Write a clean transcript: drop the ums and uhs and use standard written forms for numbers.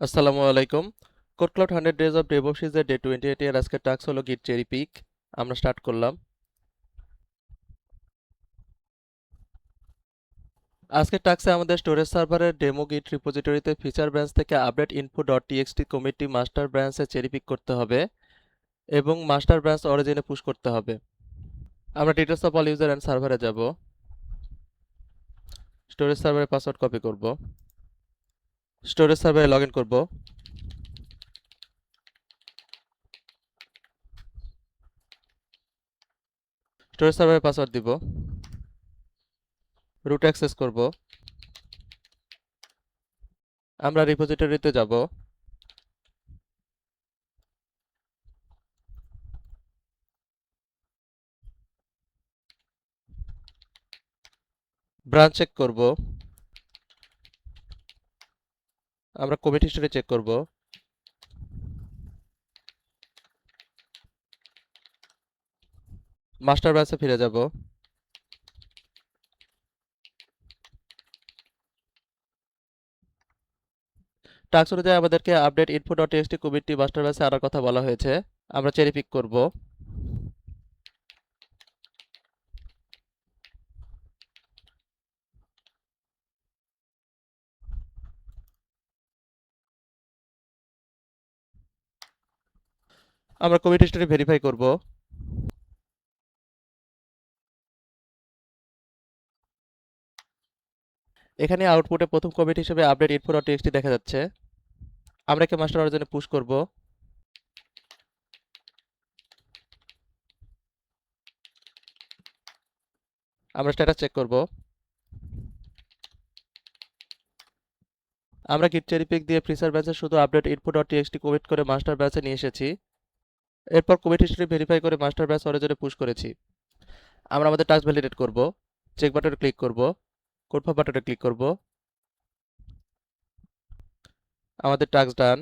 আসসালামু আলাইকুম। Code cloud 100 days of DevOps এর ডে 28 এর আজকের টাস্ক হলো গিট চেরি পিক। আমরা স্টার্ট করলাম। আজকের টাস্কে আমাদের স্টোরেজ সার্ভারের ডেমো গিট রিপোজিটরিতে ফিচার ব্রাঞ্চ থেকে update info dot TXT committee master ব্রাঞ্চে চেরি পিক করতে হবে এবং মাস্টার ব্রাঞ্চ অরিজিনে পুশ করতে হবে। আমরা details of all user and সার্ভারে যাব। স্টোরেজ সার্ভারের পাসওয়ার্ড কপি করব। স্টোরেজ সার্ভারে লগ ইন করব। স্টোরেজ সার্ভারের পাসওয়ার্ড দিব। রুট অ্যাক্সেস করব। আমরা রিপোজিটরিতে যাব। ব্রাঞ্চ চেক করব। আমরা কমিট হিস্টোরি চেক করব। মাস্টার ব্রাঞ্চে ফিরে যাব। টাস্ক অনুযায়ী আমাদেরকে update info dot TXT committee master ব্যাচে আনার কথা বলা হয়েছে। আমরা চেরি পিক করব। আমরা কমিট হিস্টোরি ভেরিফাই করব। এখানে আউটপুটে প্রথম কমিট হিসেবে আপডেট ইনফো ডট টিএক্সটি দেখা যাচ্ছে। আমরা একে মাস্টার অরিজিনে পুশ করব। আমরা স্ট্যাটাস চেক করব। আমরা গিট চেরি পিক দিয়ে ফিচার ব্যাচে শুধু update info dot TXT commit করে মাস্টার ব্যাচে নিয়ে এসেছি। এরপর কমিট হিস্টোরি ভেরিফাই করে মাস্টার ব্যাচ অরিজিনে পুশ করেছি। আমরা আমাদের টাস্ক ভ্যালিডেট করব। চেক বাটনে ক্লিক করব। কনফার্ম বাটনে ক্লিক করব। আমাদের টাস্ক ডান।